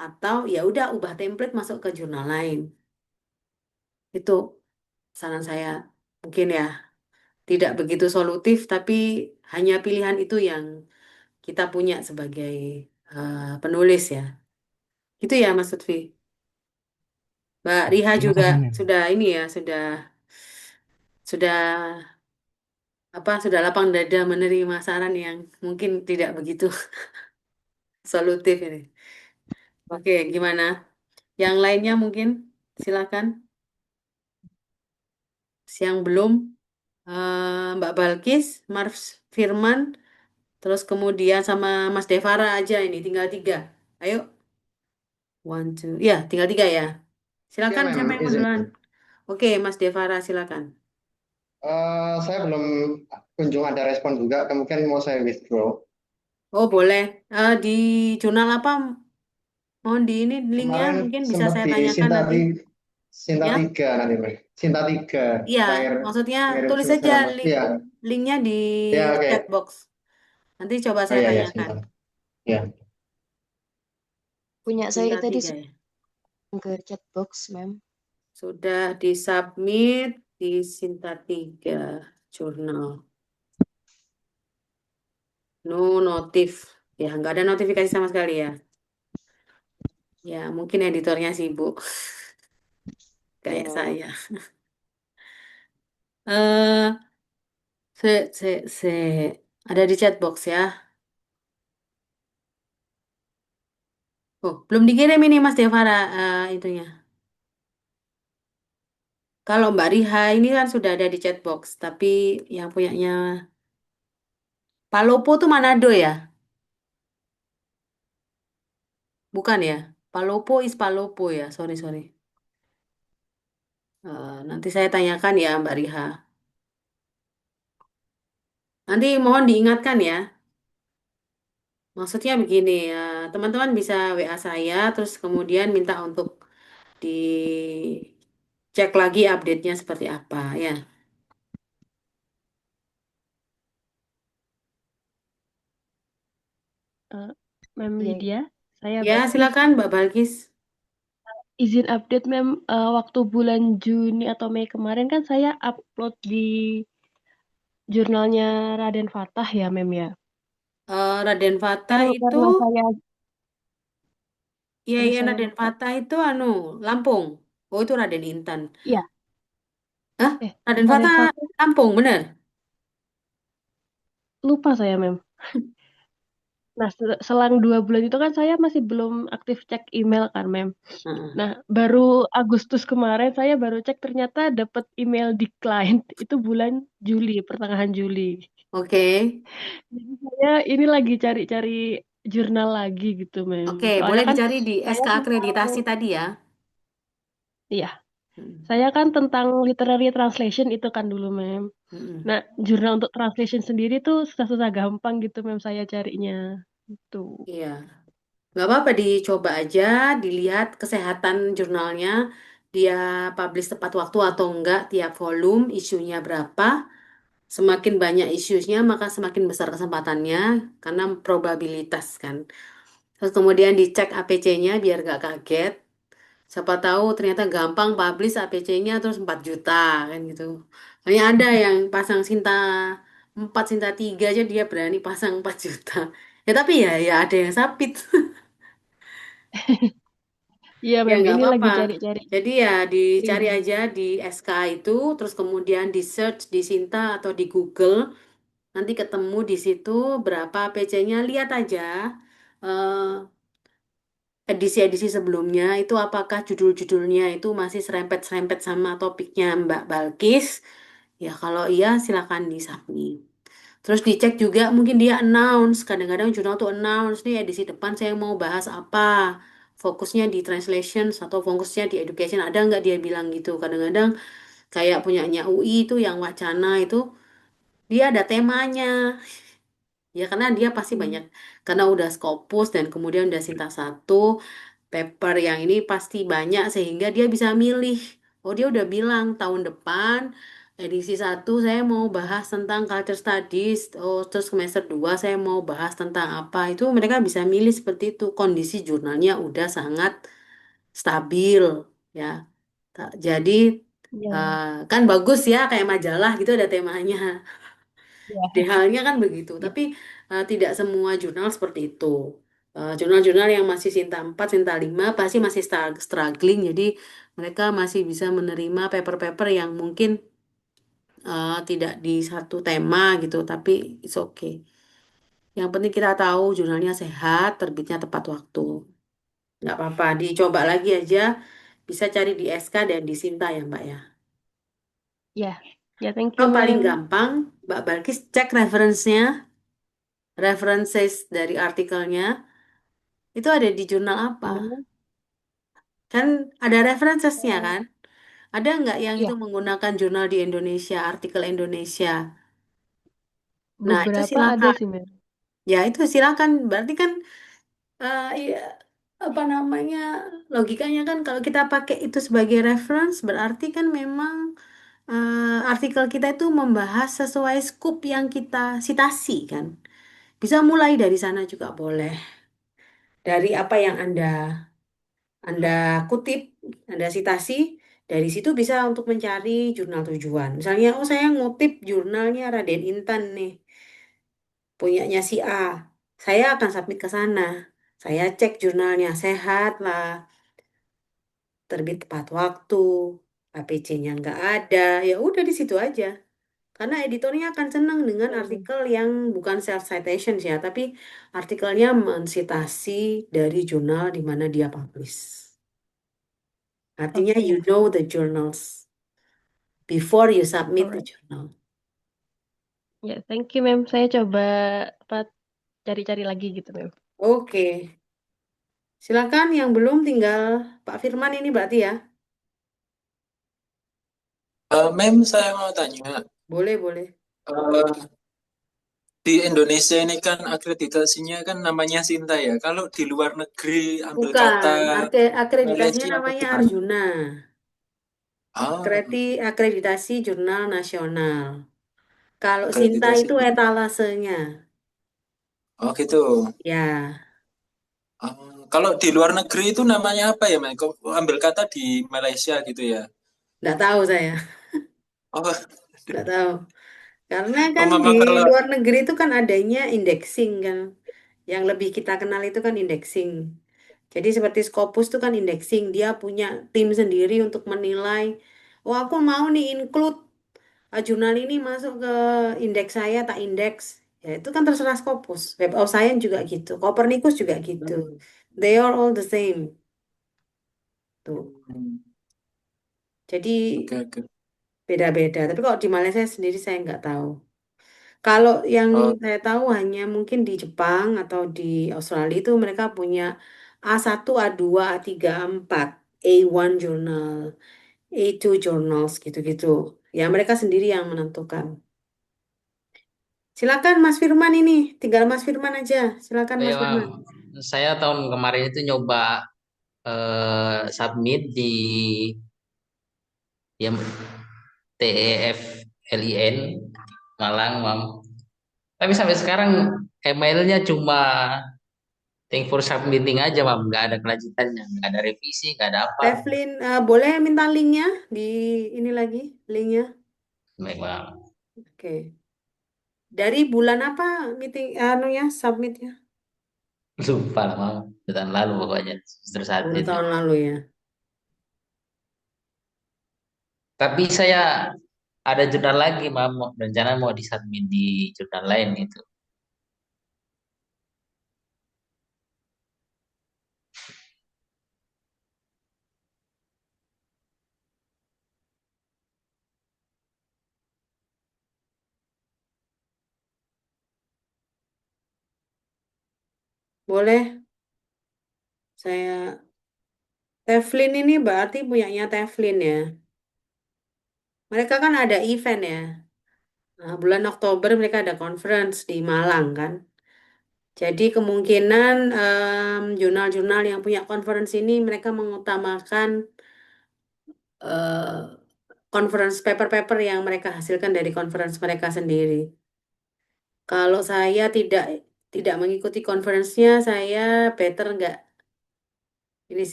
atau ya udah ubah template masuk ke jurnal lain. Itu saran saya. Mungkin ya tidak begitu solutif, tapi hanya pilihan itu yang kita punya sebagai penulis ya. Gitu ya Mas Lutfi. Mbak Riha Terima juga kasih, Mem. sudah ini ya, sudah sudah lapang dada menerima saran yang mungkin tidak begitu solutif ini. Oke, gimana? Yang lainnya mungkin silakan. Siang belum Mbak Balkis, Mars Firman, terus kemudian sama Mas Devara aja ini tinggal 3. Ayo, 1, 2, ya tinggal 3 ya. Ya, Silakan siapa Mem, yang mau izin. duluan? Oke, Mas Devara silakan. Saya belum kunjung ada respon juga, kemungkinan mau saya withdraw. Oh boleh. Di jurnal apa? Mohon di ini linknya Kemarin mungkin bisa sempat saya di tanyakan nanti. Sinta Ya, 3 nanti, Mem. Sinta 3 iya. terakhir Maksudnya ngirim tulis selesai aja nama. Iya, linknya di ya oke. chat box. Nanti coba Oh saya iya, ya, tanyakan. sebentar. Ya. Punya saya Tinggal tadi 3 ya. ke chat box, Mem. Sudah disubmit di Sinta 3 jurnal. No notif. Ya, nggak ada notifikasi sama sekali ya. Ya, mungkin editornya sibuk. Kayak Ya. saya. Eh, se ada di chat box ya. Oh, belum dikirim ini Mas Devara itunya. Kalau Mbak Riha ini kan sudah ada di chat box, tapi yang punyanya Palopo tuh Manado ya? Bukan ya? Palopo is Palopo ya. Sorry, sorry. Nanti saya tanyakan ya Mbak Riha. Nanti mohon diingatkan ya. Maksudnya begini ya, teman-teman bisa WA saya, terus kemudian minta untuk dicek lagi update-nya seperti apa ya. Mem Iya. Lydia, saya Ya, Balkis. silakan Mbak Balkis. Izin update, Mem. Waktu bulan Juni atau Mei kemarin kan saya upload di jurnalnya Raden Fatah ya, Mem ya. Raden Fatah itu, Karena saya iya aduh iya saya Raden lupa. Fatah itu Lampung. Oh itu Raden Intan. Iya, Hah? Raden Raden Fatah Fatah Lampung, bener? lupa saya, Mem. Nah, selang 2 bulan itu kan saya masih belum aktif cek email kan, Mem. Heeh. Nah, baru Agustus kemarin saya baru cek ternyata dapat email decline itu bulan Juli, pertengahan Juli. Oke. Jadi saya ini lagi cari-cari jurnal lagi gitu, Mem. Oke, Soalnya boleh kan dicari di saya SK tentang, akreditasi tadi ya. iya, Hmm. saya kan tentang literary translation itu kan dulu, Mem. Mm-mm. Nah, jurnal untuk translation sendiri tuh susah-susah gampang gitu, Mem, saya carinya. Itu. Iya. Nggak apa-apa dicoba aja, dilihat kesehatan jurnalnya, dia publish tepat waktu atau enggak, tiap volume, isunya berapa. Semakin banyak isunya, maka semakin besar kesempatannya, karena probabilitas kan. Terus kemudian dicek APC-nya biar nggak kaget. Siapa tahu ternyata gampang publish APC-nya terus 4 juta kan gitu. Hanya ada yang pasang Sinta 4 Sinta 3 aja dia berani pasang 4 juta. Ya tapi ya ada yang sapit. Iya, Ya Mem, nggak ini lagi apa-apa. cari-cari Jadi ya dicari review. aja di SK itu, terus kemudian di search di Sinta atau di Google, nanti ketemu di situ berapa PC-nya, lihat aja eh, edisi-edisi sebelumnya itu apakah judul-judulnya itu masih serempet-serempet sama topiknya Mbak Balkis. Ya kalau iya silakan disubmit. Terus dicek juga mungkin dia announce, kadang-kadang jurnal tuh announce nih edisi depan saya mau bahas apa, fokusnya di translation atau fokusnya di education, ada nggak dia bilang gitu. Kadang-kadang kayak punyanya UI itu yang wacana itu dia ada temanya. Ya karena dia pasti banyak, karena udah Scopus dan kemudian udah Sinta satu, paper yang ini pasti banyak sehingga dia bisa milih. Oh dia udah bilang tahun depan edisi satu saya mau bahas tentang culture studies. Oh terus semester 2 saya mau bahas tentang apa. Itu mereka bisa milih seperti itu. Kondisi jurnalnya udah sangat stabil ya. Jadi Ya, kan bagus ya kayak majalah gitu ada temanya. ya, Idealnya kan begitu, ya, tapi tidak semua jurnal seperti itu. Jurnal-jurnal yang masih Sinta 4, Sinta 5 pasti masih struggling, jadi mereka masih bisa menerima paper-paper yang mungkin tidak di satu tema gitu, tapi it's okay. Yang penting kita tahu jurnalnya sehat, terbitnya tepat waktu. Nggak apa-apa, dicoba lagi aja. Bisa cari di SK dan di Sinta ya Mbak ya. ya, ya, thank you, Kalau paling ma'am. gampang, Mbak Balkis cek referensinya, references dari artikelnya. Itu ada di jurnal apa? Hmm, Kan ada references-nya kan? Ada nggak yang itu ya, menggunakan jurnal di Indonesia, artikel Indonesia? Nah, itu beberapa ada silakan. sih, ma'am. Ya, itu silakan. Berarti kan iya, apa namanya? Logikanya kan kalau kita pakai itu sebagai reference, berarti kan memang artikel kita itu membahas sesuai scoop yang kita citasi kan. Bisa mulai dari sana juga boleh. Dari apa yang Anda kutip, Anda citasi, dari situ bisa untuk mencari jurnal tujuan. Misalnya, oh saya ngutip jurnalnya Raden Intan nih, punyanya si A. Saya akan submit ke sana. Saya cek jurnalnya sehat lah, terbit tepat waktu, APC-nya nggak ada. Ya udah di situ aja. Karena editornya akan senang dengan Hmm, artikel yang bukan self citation ya, tapi artikelnya mensitasi dari jurnal di mana dia publish. Artinya you oke, know the journals before you submit the alright. journal. Ya, thank you, ma'am. Saya coba apa cari-cari lagi gitu, ma'am. Oke, silakan yang belum tinggal Pak Firman ini berarti ya. Mem, saya mau tanya, Boleh, boleh. eh, di Indonesia ini kan akreditasinya kan namanya Sinta ya. Kalau di luar negeri ambil kata Bukan, akreditasinya Malaysia atau namanya gimana? Arjuna. Ah, Akreditasi Jurnal Nasional. Kalau Sinta akreditasi. itu etalasenya. Oh gitu. Ya, Ah, kalau di luar negeri itu namanya apa ya, Mem? Kok ambil kata di Malaysia gitu ya? nggak tahu saya, Oh, nggak tahu. Karena oh kan di mama kalau luar negeri itu kan adanya indexing kan. Yang lebih kita kenal itu kan indexing. Jadi seperti Scopus itu kan indexing, dia punya tim sendiri untuk menilai, oh aku mau nih include jurnal ini masuk ke indeks saya, tak indeks. Ya itu kan terserah Scopus. Web of Science juga gitu, Copernicus juga gitu. They are all the same. Tuh. Hmm, Jadi oke oke. beda-beda. Tapi kalau di Malaysia sendiri saya nggak tahu. Kalau yang Oh, saya tahu hanya mungkin di Jepang atau di Australia itu mereka punya A1, A2, A3, A4, A1 journal, A2 journals gitu-gitu. Ya mereka sendiri yang menentukan. Silakan Mas Firman ini, tinggal Mas Firman aja. Silakan Oh ya, Mas Mam. Firman. Saya tahun kemarin itu nyoba submit di ya, TEFLIN Malang, Mam. Tapi sampai sekarang emailnya cuma thank for submitting aja, Mam. Nggak ada kelanjutannya, nggak ada revisi, nggak ada apa. Teflin, boleh minta linknya di ini lagi, linknya. Baik, Mam. Oke. Dari bulan apa meeting, anunya, submitnya? Lupa lah, Mam. Itu tahun lalu pokoknya. Semester satu Oh, itu. tahun lalu ya. Tapi saya ada jurnal lagi, Mam. Rencana mau disubmit di jurnal lain itu. Boleh. Saya Teflin ini berarti punyanya Teflin ya. Mereka kan ada event ya. Nah, bulan Oktober mereka ada conference di Malang kan. Jadi kemungkinan jurnal-jurnal yang punya conference ini mereka mengutamakan eh, conference paper-paper yang mereka hasilkan dari conference mereka sendiri. Kalau saya tidak mengikuti conference-nya, saya better nggak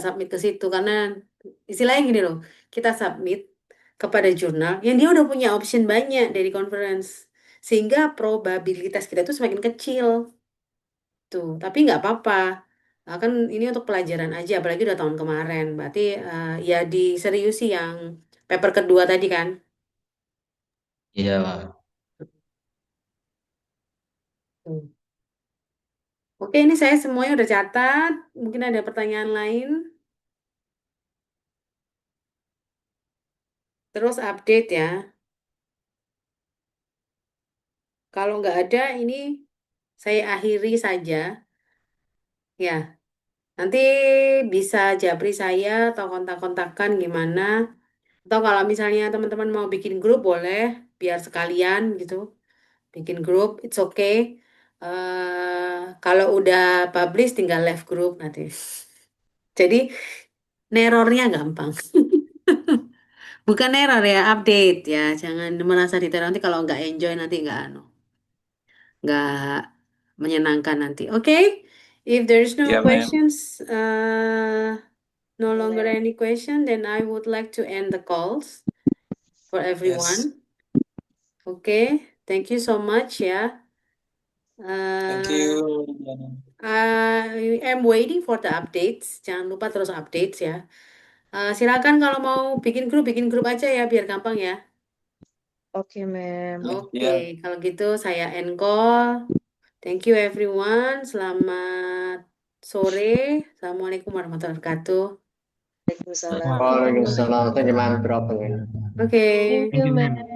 submit ke situ karena istilahnya gini loh, kita submit kepada jurnal yang dia udah punya option banyak dari conference, sehingga probabilitas kita tuh semakin kecil tuh. Tapi nggak apa-apa. Nah, kan ini untuk pelajaran aja, apalagi udah tahun kemarin. Berarti ya diseriusi yang paper kedua tadi kan. Iya, Mam. Tuh. Oke, ini saya semuanya udah catat. Mungkin ada pertanyaan lain. Terus update ya. Kalau nggak ada, ini saya akhiri saja. Ya, nanti bisa japri saya atau kontak-kontakan gimana. Atau kalau misalnya teman-teman mau bikin grup boleh, biar sekalian gitu. Bikin grup, it's okay. Kalau udah publish tinggal left group nanti. Jadi nerornya gampang. Bukan error ya, update ya. Jangan merasa diteror nanti kalau nggak enjoy nanti nggak menyenangkan nanti. Oke, if there's no Ya, ma'am. questions, no longer any question, then I would like to end the calls for Yes. everyone. Oke, thank you so much ya. Thank you. I am waiting for the updates. Jangan lupa terus updates ya. Silakan kalau mau bikin grup aja ya biar gampang ya. Oke, Mem. Oke, Ya. kalau gitu saya end call. Thank you everyone. Selamat sore. Assalamualaikum warahmatullahi wabarakatuh. Waalaikumsalam. Waalaikumsalam. Thank you, ma'am, for opening. Oke. Thank you, Thank you, Ma'am. ma'am.